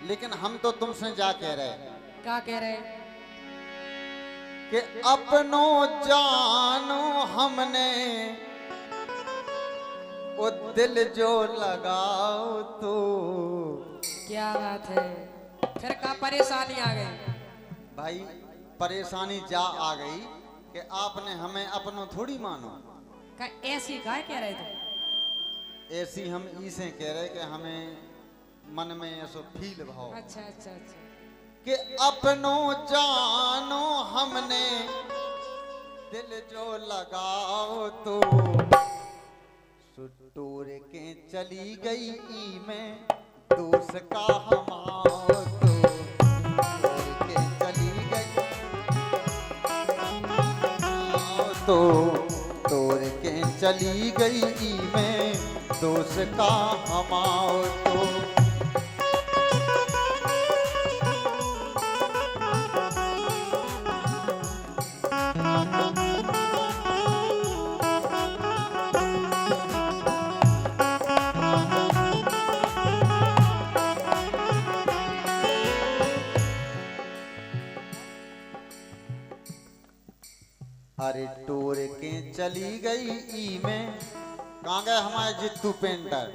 लेकिन हम तो तुमसे जा कह रहे क्या कह रहे? कि अपनो जानो हमने वो दिल जो लगाओ तो। क्या बात है, फिर क्या परेशानी आ गई? भाई परेशानी जा आ गई कि आपने हमें अपनो थोड़ी मानो। क्या ऐसी काय कह रहे थे? ऐसी हम इसे कह रहे कि हमें मन में ऐसो फील भाव अच्छा अच्छा अच्छा। कि अपनो जानो हमने दिल जो लगाओ तो। सुटोर के चली गई ई में दोस्त का हमाओ तो। सुटोर के चली गई तो तोड़ के चली गई ई में दोस्त का हमाओ तो। अरे टोर के चली गई ई में कहाँ गए हमारे जित्तू पेंटर?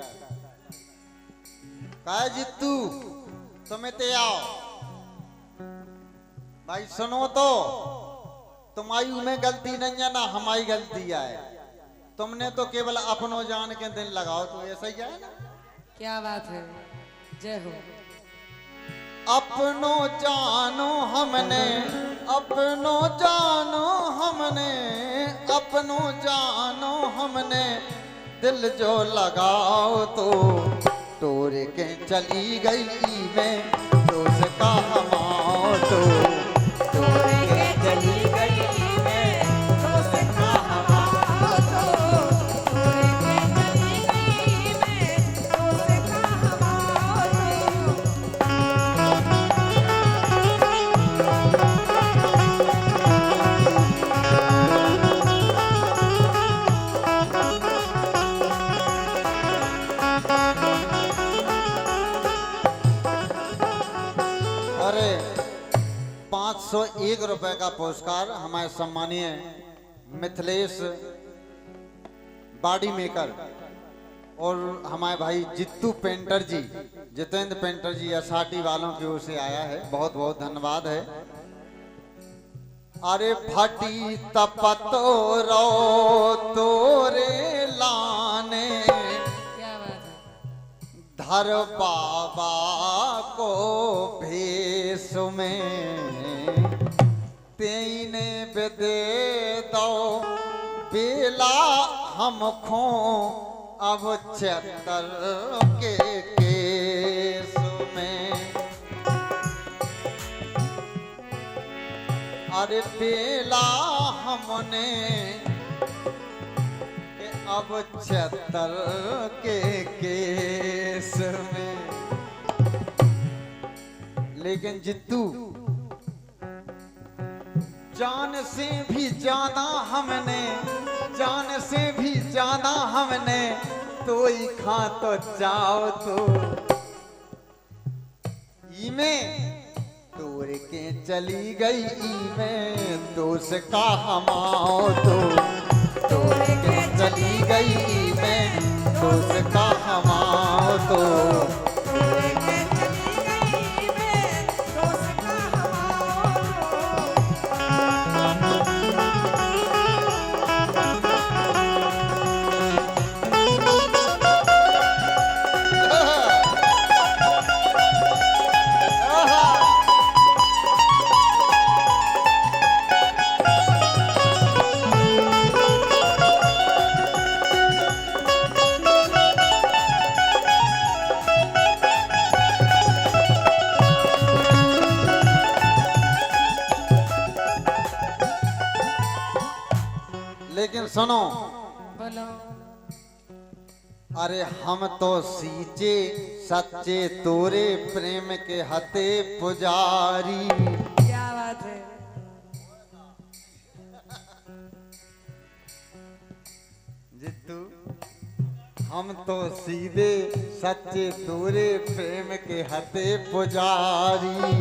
कहा जित्तू तुम्हें ते आओ भाई सुनो तो। तुम्हारी में गलती नहीं है ना हमारी गलती है। तुमने तो केवल अपनो जान के दिल लगाओ तो ऐसा ही है ना। क्या बात है, जय हो। अपनो जानो हमने अपनो जानो हमने अपनो जानो हमने दिल जो लगाओ तो। तोड़ के चली गई में दोस्त का हमाओ तो। तोड़ के चली गई में दोस्त का हमाओ तो। तोड़ के चली गई में दोस्त का हमाओ तो। अरे 501 रुपए का पुरस्कार हमारे सम्मानीय मिथिलेश बॉडी मेकर और हमारे भाई जित्तू पेंटर जी, जितेंद्र पेंटर जी एसआरटी वालों की ओर से आया है। बहुत बहुत धन्यवाद है। अरे भटी तपतो रो तोरे लाने क्या बात है, धर बाबा को भेष में तेने दे दो बेला हमको अब 76 के केस में। अरे बेला हमने अब 76 के केस में। लेकिन जित्तू जान से भी ज्यादा हमने जान से भी ज्यादा हमने तो ही खा तो जाओ तो। में तोड़ के चली गई में दोस्त का हमाओ तो। तोड़ के चली गई में दोस्त का हमाओ तो। तोड़ के चली गई में दोस्त का हमाओ लेकिन सुनो, बोलो। अरे हम तो सीचे सच्चे तोरे प्रेम के हते पुजारी। क्या बात है, जित्तू हम तो सीधे सच्चे तोरे प्रेम के हते पुजारी।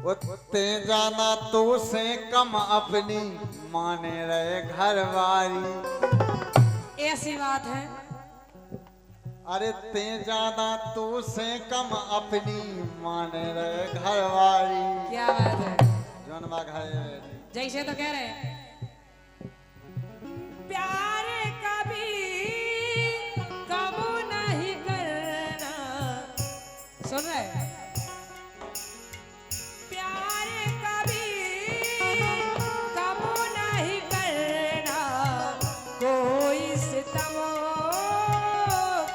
उत्ते जाना तो से कम अपनी माने रहे घरवारी। ऐसी बात है। अरे ते जाना तो से कम अपनी माने रहे घरवारी। क्या बात है। जौन बा घर जैसे तो कह रहे प्यार कभी कम नहीं करना। सुन रहे प्यार कभी कम नहीं करना। कोई सितम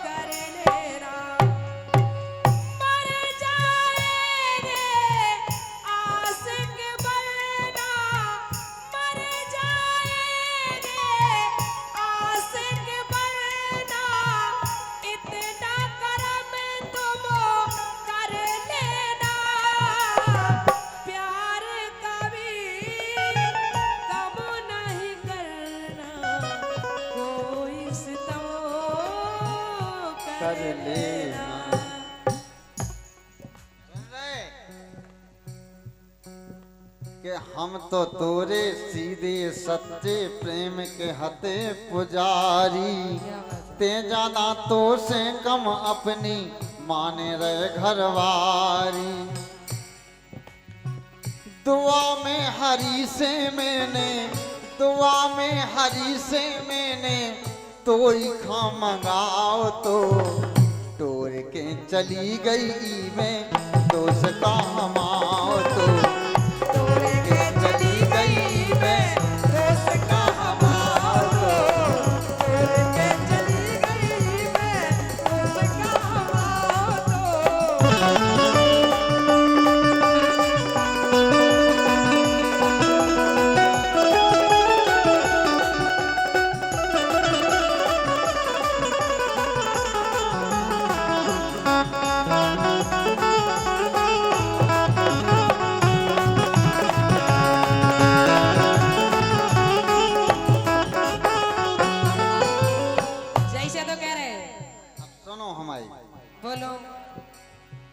कर लेना। मर जाएंगे आशिक बनना। मर जाएंगे आशिक बनना। इतना करम तुम कर लेना। प्यार कभी कम नहीं करना। कोई सितम कर कर लेना। लेना। सुन रहे कि हम तो तोरे सीधे सच्चे प्रेम के हते पुजारी। क्या बात है। ते जाना तो से कम अपनी माने रहे घरवारी। दुआ में हरी से मैंने दुआ में हरी से मैंने तो ही खा मंगाओ तो टोर के चली गई मैं दोस्त का हमाओ तो तोड़ के चली गई मैं दोस्त का हमाओ तो। तोड़ के चली गई मैं दोस्त का हमाओ तो। जैसे तो कह रहे अब सुनो हमारी बोलो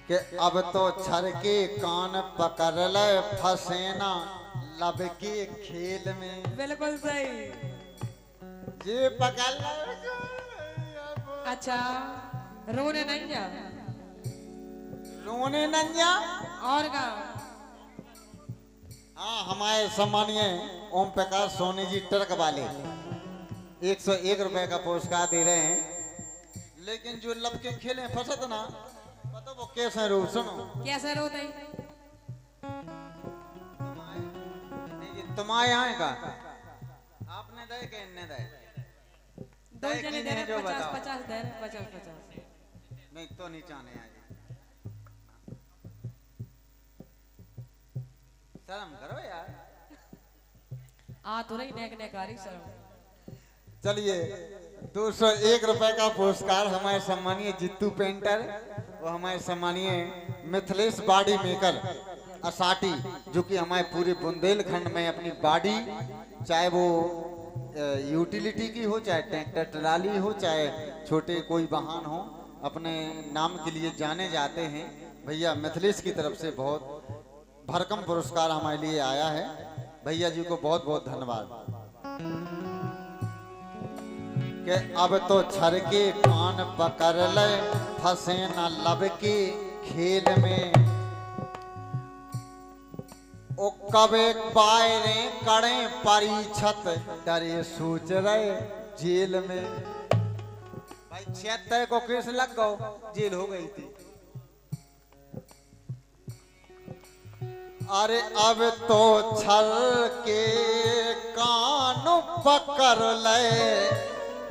कि अब तो छर के कान पकड़ ले फसेना लब के खेल में। बिल्कुल सही। ये पकड़ ले अच्छा रोने नहीं जा रोने नंजा। और का हाँ हमारे सम्मानीय ओम प्रकाश सोनी जी ट्रक वाले 101 रुपए का पुरस्कार दे रहे हैं। लेकिन जो लब के खेल में फंसत ना पता वो कैसे रो सुनो। कैसे रोते तुम्हारे यहाँ का आपने दे के इनने दे दो जने दे रहे जो 50 बताओ। 50 दे रहे 50 50। नहीं तो नहीं चाहने आज शर्म करो यार। आ तो रही नेक नेकारी शर्म। चलिए 201 रुपए का पुरस्कार हमारे सम्मानीय जित्तू पेंटर और हमारे सम्मानीय मिथिलेश बाड़ी मेकर असाटी जो कि हमारे पूरे बुंदेलखंड में अपनी बाड़ी चाहे वो यूटिलिटी की हो चाहे ट्रैक्टर ट्राली हो चाहे छोटे कोई वाहन हो अपने नाम के लिए जाने जाते हैं। भैया मिथिलेश की तरफ से बहुत भरकम पुरस्कार हमारे लिए आया है। भैया जी को बहुत बहुत धन्यवाद। कि अब तो छर के कान पकड़ ले फंसे न लब के खेल में। ओ कबे पायरे कड़े परिछत डरे सोच रहे जेल में। भाई 76 को केस लग गो जेल हो गई थी। अरे अब तो छल के कान पकड़ ले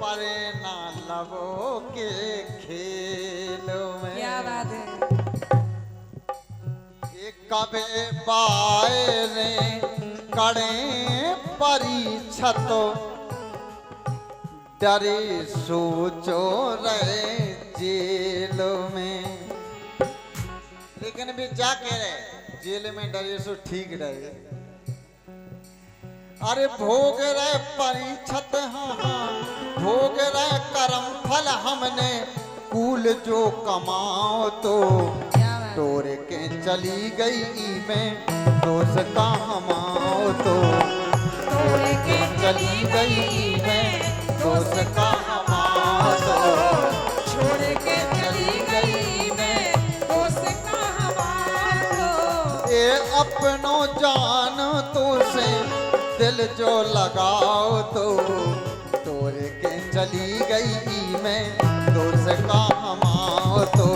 परे ना लबो के खेल में। क्या बात है। कबे बायरे कड़े परिछत डरे सोचो रहे जेल में। लेकिन भी जाके रहे जेल में डरे सो ठीक रहे। अरे भोग रहे परिछत हाँ हाँ भोग रहे कर्म फल हमने कूल जो कमाओ तो क्या बात है। तोड़ के चली गई मैं दोस्त का हमाओ तो तोड़ के चली गई मैं दोस्त का हमाओ तो छोड़ के चली गई मैं दोस्त का हमारा। ये अपनों जान तो से दिल जो लगाओ तो तोड़ के चली गई मैं दोस्त का हमाओ तो